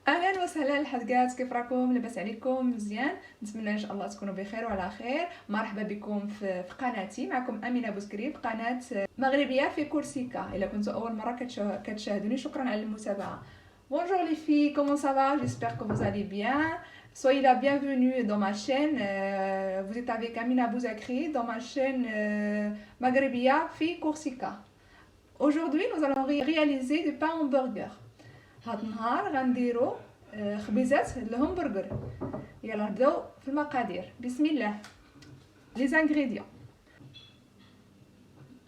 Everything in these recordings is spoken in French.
اهلا وسهلا الحلقات، كيف راكم؟ لاباس عليكم؟ مزيان؟ نتمنى ان شاء الله تكونوا بخير وعلى خير. مرحبا بكم في قناتي. معكم امينه بوسكريب، قناه مغربيه في كورسيكا. الا كنتوا اول مره كتشاهدوني شكرا على المتابعه. Bonjour les filles, comment ça va? J'espère que vous allez bien. Soyez la bienvenue dans ma chaîne. Vous êtes avec Amina Bouzakri dans ma chaîne Maghrébia fi Corsica. Aujourd'hui, nous allons réaliser du pain hamburger. هاد النهار غنديرو خبيزات الهمبرغر. يلا نبداو في المقادير. بسم الله. لي زانغريديون: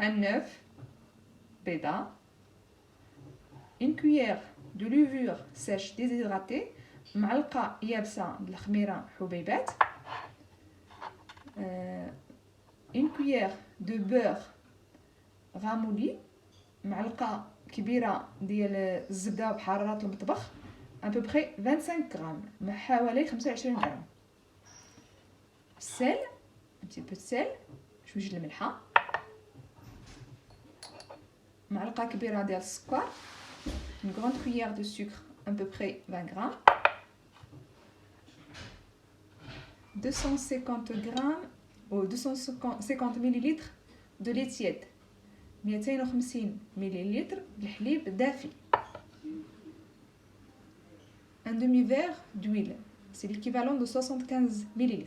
un œuf بيضة، une cuillère de levure sèche déshydratée، معلقة يابسة د الخميرة حبيبات، une cuillère de beurre ramolli، معلقة كبيرة ديال الزبدة بحرارة المطبخ à peu près 25 غرام، حوالي 25 غرام. السل، un petit peu de sel، شوية الملحة، معلقة كبيرة ديال السكر، une grande cuillère de sucre à peu près 20 غرام، 250 غرام ou 250 ملل de lait tiède، 250 ملل الحليب دافي، un demi-verre d'huile، c'est l'équivalent de 75 ملل،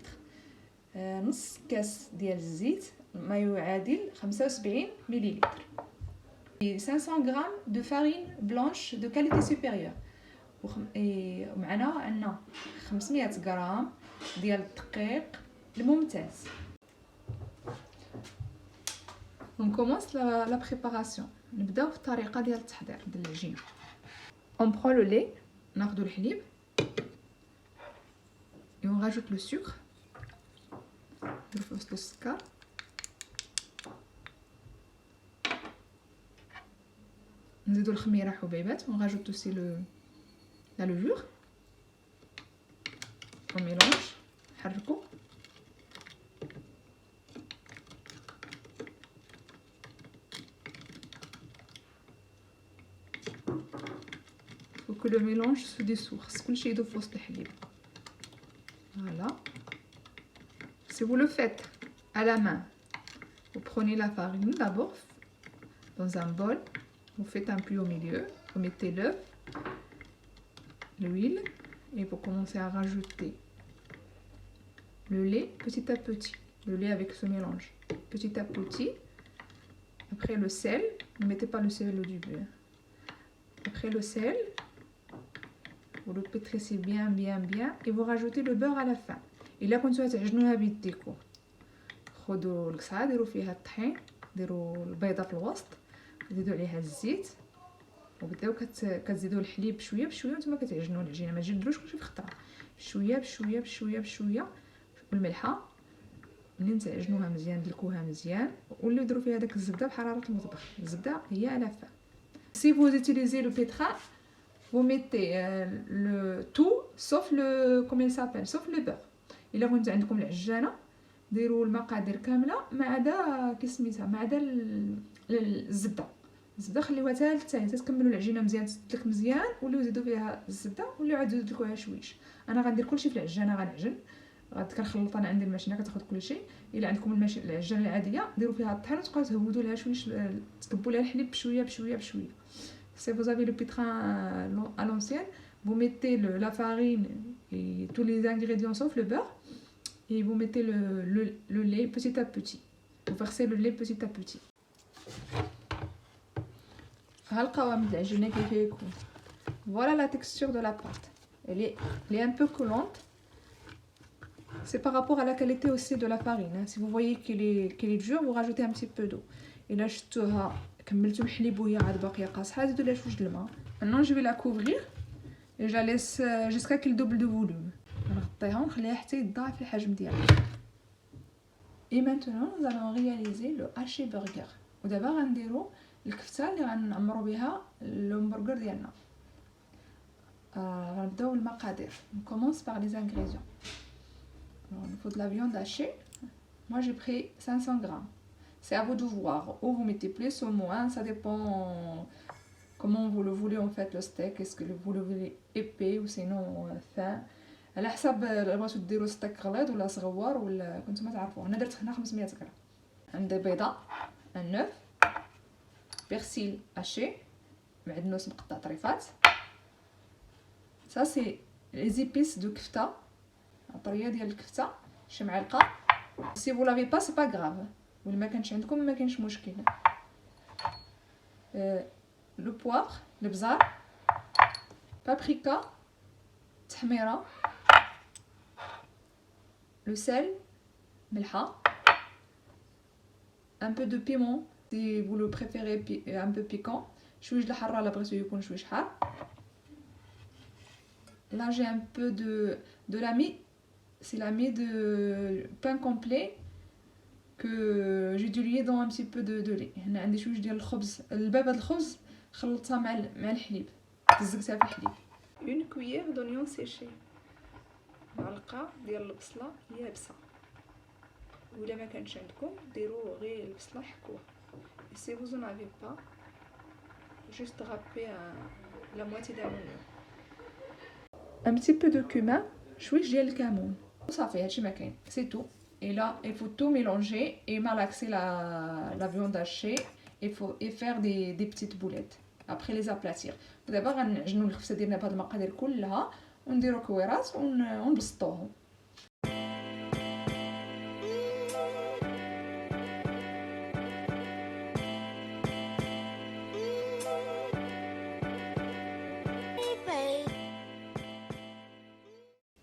نص كاس ديال الزيت ما يعادل 75 ملل، 500 غرام de farine blanche de qualité supérieure، ومعنا عندنا 500 غرام ديال الدقيق الممتاز. On commence la préparation. نبداو في الطريقه ديال التحضير ديال العجينه. On prend le lait، ناخذ الحليب et on rajoute le sucre، نديرو في وسط السكر، نزيدو الخميره حبيبات، on rajoute aussi la levure، on mélange، نحركو. que le mélange se dissource. كل شيء يذوب في وسط الحليب. Voilà. Si vous le faites à la main, vous prenez la farine d'abord dans un bol, vous faites un puits au milieu, vous mettez l'œuf, l'huile et vous commencez à rajouter le lait petit à petit, le lait avec ce mélange, petit à petit. Après le sel, ne mettez pas le sel au début. Après le sel, vous le pétrissez bien et vous rajoutez le beurre à la fin. إلا كنتو تعجنوها بيديكم خذوا الكسعه ديروا فيها الطحين، ديروا البيضه في الوسط، زيدوا عليها الزيت وبداو كتزيدوا الحليب بشويه بشويه وانتم كتعجنوا العجينه، ما تجدروش كلشي في خطره، بشويه بشويه بشويه بشويه. والملحه منين تعجنوها مزيان دلكوها مزيان ووليو ديروا فيها داك الزبده بحراره المطبخ، الزبده هي على فا. Si vous utilisez le pétrin, vous mettez le tout sauf le comment il s'appelle sauf le beurre. الا كنت عندكم العجانه ديروا المقادير كامله ما عدا كسميتها، ما عدا الزبده. الزبده خليوها حتى تكملوا العجينه مزيان، تسدلك مزيان، وليو زيدوا فيها الزبده وليو عاد زيدوا شويش. انا غندير كلشي في العجانه، غنعجن كنخلط. انا عندي الماشينه كتاخذ كلشي. الا عندكم العجانه العاديه ديروا فيها الطحين وتبقاو تهودوا لها شويش، تكبوا لها الحليب بشويه بشويه بشويه. Si vous avez le pétrin à l'ancienne, vous mettez la farine et tous les ingrédients sauf le beurre et vous mettez le lait petit à petit. Vous versez le lait petit à petit. Voilà la texture de la pâte. Elle est un peu collante. C'est par rapport à la qualité aussi de la farine. Si vous voyez qu'elle est dure, vous rajoutez un petit peu d'eau. Et là, كملتو الحليب وهي عاد باقيه قاصحه، زيدوا لها شويه الماء. maintenant je vais la couvrir et je la laisse jusqu'à qu'elle double de volume. نغطيها ونخليها حتى يتضاعف الحجم ديالها. et maintenant nous allons réaliser le haché burger. ودابا غنديروا الكفته اللي غنعمروا بها الهمبرغر ديالنا. غنبداو بالمقادير. on commence par les ingrédients. alors il faut de la viande hachée. moi j'ai pris 500 grammes. C'est à vous de voir, ou vous mettez plus ou moins, ça dépend comment vous le voulez en fait le steak. Est-ce que vous le voulez épais ou sinon fin. على حسب بغيتو ديروا ستيك غليظ ولا صغوار ولا كنتو تعرفوا. انا درت هنا 500 غرام. عندي بيضه، un œuf، persil haché، معدنوس مقطع طريفات. ça c'est les épices de كفته، الطريه ديال الكفته، شي معلقه. si vous l'avez pas c'est pas grave، ولا ما كانش عندكم ما كاينش مشكل. لو بوار، البزار، بابريكا، تحميره، le sel، ملحه، un peu de piment si vous le préférez un peu piquant. شويش الحاره لا بغيتو يكون شويش حار. là j'ai un peu de la mie, c'est la mie de pain complet que j'ai dilué dans un petit peu de lait. هنا عندي شويش ديال الخبز، الباب هاد الخبز خلطتها مع الحليب، تزقتها في الحليب. une cuillère d'oignon séché، معلقه ديال البصله يابسه، ولا ما كانش عندكم ديروا غير البصله حكوها. et si vous en avez pas juste râper la moitié d'un oignon. un petit peu de cumin، شويش ديال الكمون، صافي هادشي ما كاين، c'est tout. et là il faut tout mélanger et malaxer la viande hachée et faire des petites boulettes après les aplatir. دابا غنعجنوا الكفته ديالنا بهاد المقادير كلها ونديروا كويرات ونبسطوهم.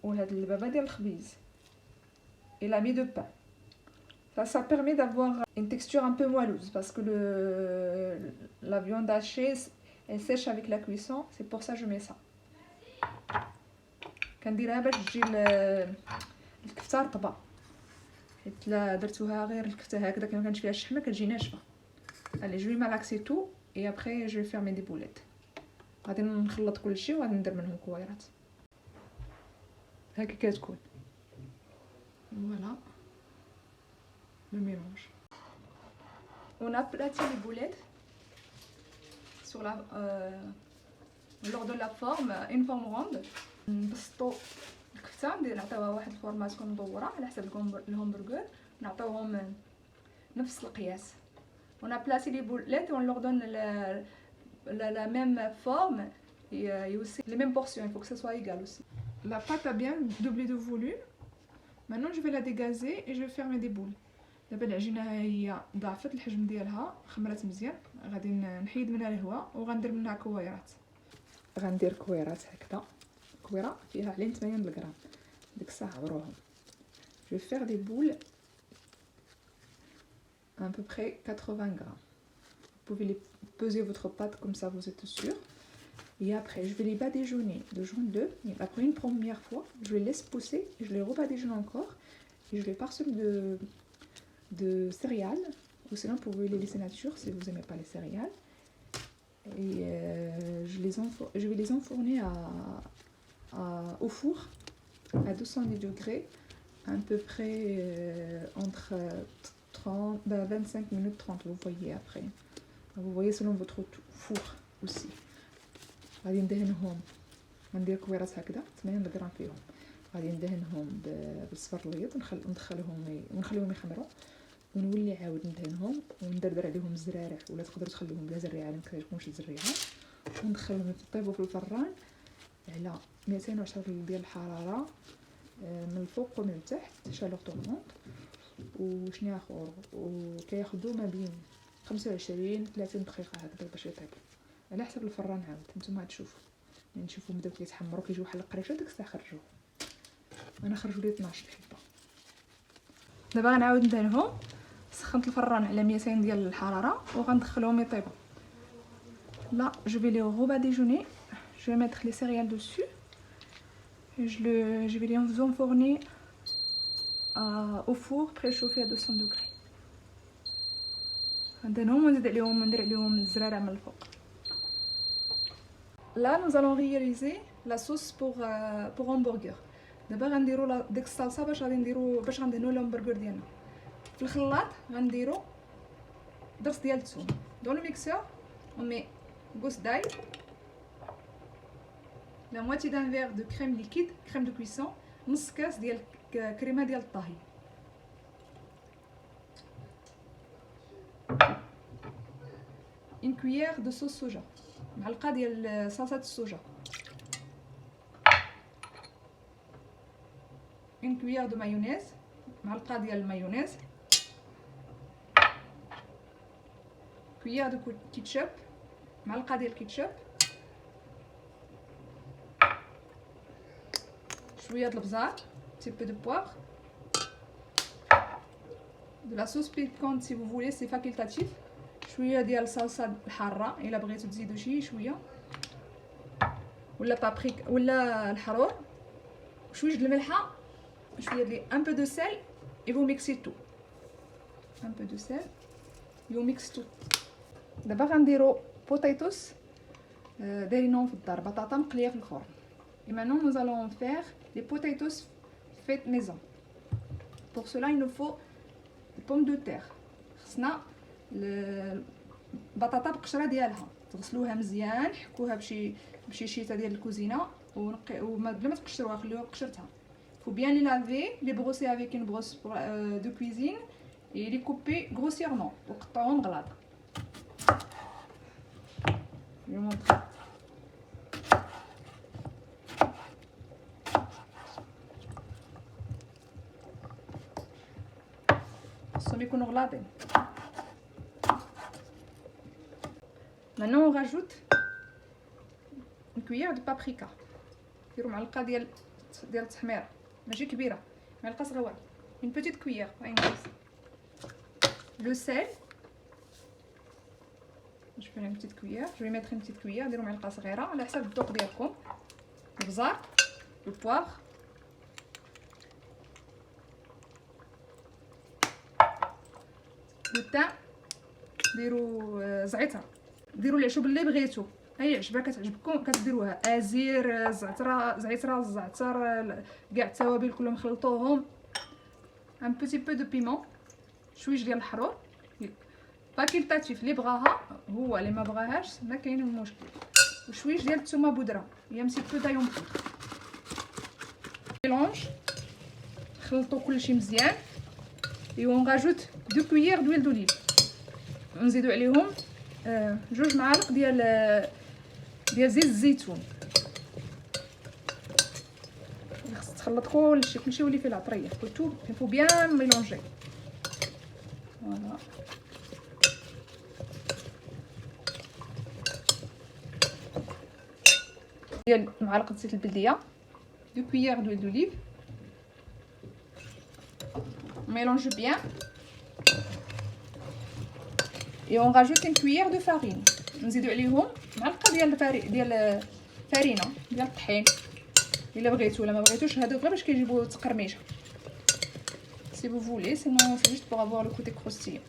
وهاد البابا ديال الخبيز et la mie de pain. Ça permet d'avoir une texture un peu moelleuse parce que la viande hachée elle sèche avec la cuisson, c'est pour ça que je mets ça. كنديرها باش تجي الكفته رطبه، حيت لا درتوها غير الكفته هكذا ما كانش فيها الشحمه كتجي ناشفه. allez je vais malaxer tout et après je vais faire mes des boulettes. غادي نخلط كلشي وغادي ندير منهم كويرات هكا كتكون. voilà le mélange. on aplatit les boulettes sur lors de la forme une forme ronde. نبسطوا الكفته، نعطيوها واحد الفورمات تكون مدوره على حسب الهمبرغر، نعطيوهم نفس القياس. on aplatit les boulettes et on leur donne la même forme et aussi les mêmes portions, il faut que ça soit égal aussi. la pâte a bien doublé de volume. maintenant je vais la dégazer et je vais faire des boules. دابا العجينه هي ضاعفت الحجم ديالها، خمرات مزيان، غادي نحيد منها الهواء وغندير منها كويرات. غندير كويرات هكذا، كويره فيها علين 8 غرام، ديك الساعه عبروهم. je vais faire des boules à peu près 80 grammes. vous pouvez les peser votre pâte comme ça vous êtes sûr. et après je vais les badigeonner de jaune d'œuf. après une première fois je les laisse pousser et je les rebadigeonne encore et je les parsème de céréales, ou sinon vous pouvez les laisser nature si vous n'aimez pas les céréales. et je vais les enfourner au four à 210 degrés à peu près entre 25 minutes 30. vous voyez après, vous voyez selon votre four aussi. غادي ندهنهم، غندير كويرات هكذا 8 غرام فيهم، غادي ندهنهم بالصفر الابيض ونخليهم يخمروا، ونولي عاود ندهنهم وندردر عليهم الزرارع، ولا تقدروا تخليهم بلا زريعه ما كيكونش الزريعه، وندخلهم يطيبوا في الفران على 210 ديال الحراره من الفوق ومن التحت، شالور طونونط. وشنو اخر، وكياخذوا ما بين 25 30 دقيقه هكذا باش يطيبوا على حسب الفران. عاود نتوما تشوفوا، نشوفوا بداو كيتحمروا كيجيو بحال القريشه، ديك الساعه خرجوه. انا خرجوا لي 12 حبه. دابا غنعاود ندهنهم. سخنت الفران على 200 ديال الحراره وغندخلهم يطيبوا. là je vais les rebadigeonner, je vais mettre les céréales dessus et je vais les enfourner au four préchauffé à 200 degrés. ندهنهم وندير عليهم الزرارع من الفوق. là nous allons réaliser la sauce pour hamburger. دابا غنديروا ديك الصلصه باش غندهنوا الهمبرغر ديالنا. في الخلاط غنديروا درس ديال الثوم. dans le mixeur on met gousse d'ail, la moitié d'un verre de crème liquide, crème de cuisson, نص كاس ديال كريمه ديال الطهي، une cuillère de sauce soja، معلقه ديال صلصه الصوجا، une cuillère de mayonnaise، معلقه ديال المايونيز، cuillère de ketchup، معلقه ديال الكيتشوب، شويه د البزار، petit peu de poivre، de la sauce piquante si vous voulez, c'est facultatif، شويه ديال الصلصه الحاره الا بغيتو تزيدوا شويه، ولا بابريك ولا الحرور، شويه د الملحه، شويه ديال un peu de sel et vous mixez tout، un peu de sel et vous mixez tout. دابا غنديرو بوتيتوس دايرينهم في الدار، بطاطا مقليه في الفرن. Et maintenant nous allons faire les potatoes faits maison. Pour cela il nous faut des pommes de terre. خصنا البطاطا بقشره ديالها، تغسلوها مزيان، حكوها بشي شيته ديال الكوزينه بلا ما تقشروها، خليوها بقشرتها. Faut bien les laver, les brosser avec une brosse de cuisine et les couper grossièrement وقطعوهم غلاط. Je vais montrer. خصهم يكونوا غلاطين. Maintenant on rajoute une cuillère de paprika. ديروا معلقه ديال التحمير ماشي كبيره، معلقه صغيره، une petite cuillère pas une grosse. Le sel, je fais une petite cuillère, je vais mettre une petite cuillère. ديروا معلقه صغيره على حسب الذوق ديالكم. البزار، le poivre، le thym، ديروا زعتر، ديروا العشوب اللي بغيتو، اي عشبه كتعجبكم كتديروها، ازير، زعتر، الزعتر، كاع التوابل كلهم خلطوهم. ان بوتي بو دو بيمون، شويه ديال الحرور، فاكولتاتيف، اللي بغاها هو، اللي ما بغاهاش ما كاين مشكل، وشويه ديال الثومه بودره، هي مسي بو دايون ميلونج، خلطوا كلشي مزيان. et on rajoute 2 cuillères d'huile d'olive، نزيدوا عليهم 2 معالق ديال زيت الزيتون. خص تخلط كلشي يولي فيه العطريه، كلتو فو بيان ميلونجي. فوالا ديال معلقه زيت البلديه، 2 cuillères d'huile d'olive. On mélange bien et on rajoute une cuillère de farine. نزيدو عليهم معلقه ديال الفرينه ديال الطحين الا بغيتو، ولا ما بغيتوش هادو غير باش كيجيبوا تقرميشه. Si vous voulez, sinon c'est juste pour avoir le côté croustillant.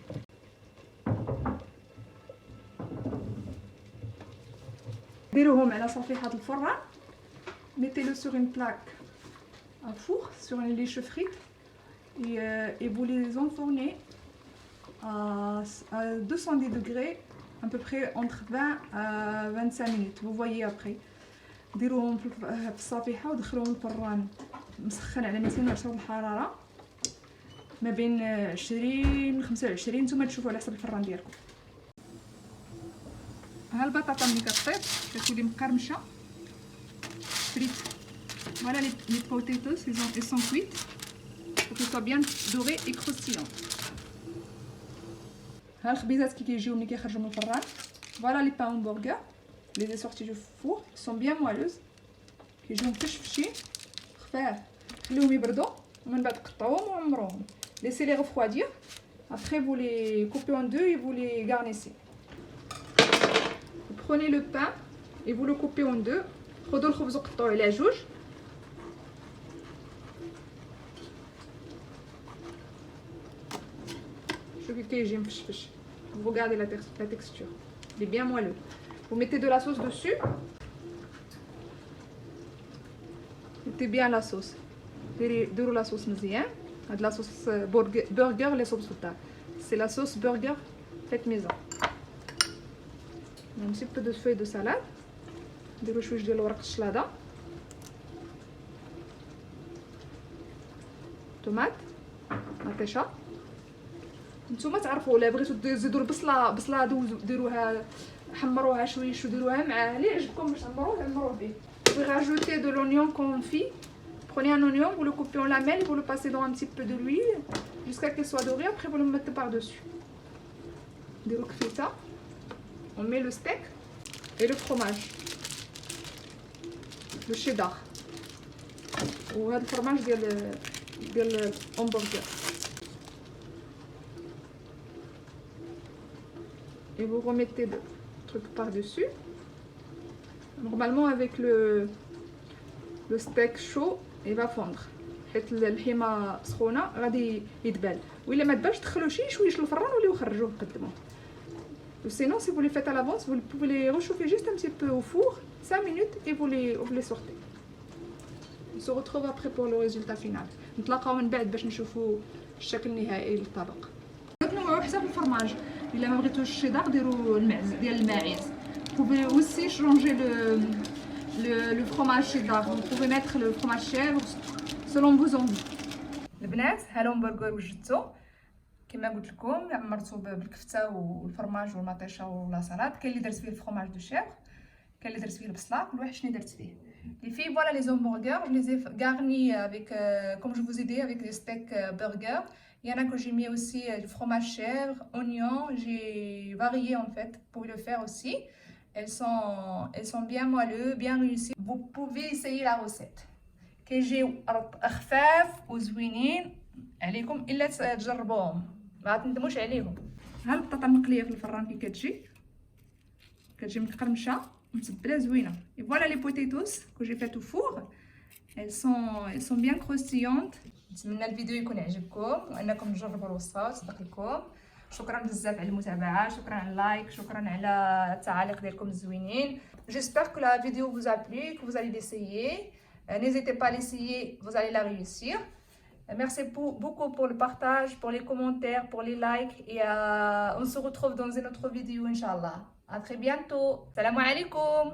ديروهم على صفيحه الفران. Mettez-le sur une plaque à four, sur une liche frite. Et vous les enfournez à 210 degrés, à peu près entre 20 à 25 minutes. Vous voyez après. ديروهم في الصفيحه ودخلوهم الفران مسخن على 210 الحراره ما بين 20 25. نتوما تشوفوا على حسب الفران ديالكم. ها البطاطا ملي كطيب كتولي مقرمشه فريت. Voilà les potatoes, ils sont cuits pour qu'ils soient bien dorés et croustillants. ها الخبيزات كي كيجيو ملي كيخرجوا من الفران. Voilà les pains hamburger, les sorties du four sont bien moelleuses. كيجيو مفشفشين خفاف. خليهم يبردوا ومن بعد قطعوهم وعمروهم. Laissez-les refroidir. Après vous les coupez en deux et vous les garnissez. Vous prenez le pain et vous le coupez en deux. خذوا الخبز وقطعوه على جوج. شوفي كيجي مفشفش. Vous regardez la texture. Il est bien moelleux. Vous mettez de la sauce dessus. Mettez bien la sauce. ديروا la sauce مزيان. هاد la sauce burger اللي صوبت في الدار. C'est la sauce burger faite maison. un petit peu de feuilles de salade. نديرو شويه ديال ورق الشلاضه. طوماط مطيشه. نتوما تعرفوا الا بغيتو تزيدوا البصله ديروها حمروها شويه ديروها مع اللي يعجبكم باش تعمروه به. Vous rajoutez de l'oignon confit. Prenez un oignon, vous le coupez en lamelles, vous le passez dans un petit peu de l'huile jusqu'à qu'il soit doré. Après, vous le mettez par-dessus. On met le steak et le fromage, le cheddar. Ou le fromage de hamburger. Et vous remettez le truc par-dessus. Normalement, avec le steak chaud, il va fondre. حيت اللحمه سخونه غادي يدبل وإلا ما دبلش دخلوا شويه الفران ولاو خرجوه قدموه. Ou sinon, si vous les faites à l'avance, vous pouvez les réchauffer juste un petit peu au four, 5 minutes, et vous les sortez. On se retrouve après pour le résultat final. نتلاقاو من بعد باش نشوفوا الشكل النهائي للطبق. تنوعوا حسب الفرماج. إلا ما بغيتوش الشيدار ديروا المعز ديال الماعز. Vous pouvez aussi changer le fromage cheddar. Vous pouvez mettre le fromage chèvre selon vos envies. البنات ها الهمبرغر وجدتو كما قلت لكم عمرتو بالكفته والفرماج والمطيشه واللاصالات. كاين اللي درت فيه الفرماج دو شيفر، كاين اللي درت فيه البصله، كل واحد شنو درت فيه. Les filles, voilà les hamburgers, je les ai garnis avec, comme je vous ai dit, avec des steaks burgers. Il y en a que j'ai mis aussi du fromage chèvre, oignon, j'ai varié en fait pour le faire aussi. Elles sont bien moelleux, bien réussies. Vous pouvez essayer la recette. كيجيو خفاف وزوينين عليكم الا تجربوهم ما تندموش عليهم. ها البطاطا مقليه في الفران كي كتجي مقرمشه متبله زوينه. Et voilà les potatoes que j'ai fait au four. Elles sont bien croustillantes. نتمنى الفيديو يكون عجبكم وانكم تجربوا الوصفه وتصدق لكم. شكرا بزاف على المتابعه، شكرا على اللايك، شكرا على التعاليق ديالكم الزوينين. J'espère que la vidéo vous a plu, que vous allez l'essayer. N'hésitez pas à l'essayer, vous allez la réussir. Merci beaucoup pour le partage, pour les commentaires, pour les likes. Et on se retrouve dans une autre vidéo, Inch'Allah. À très bientôt. Salam alaikum.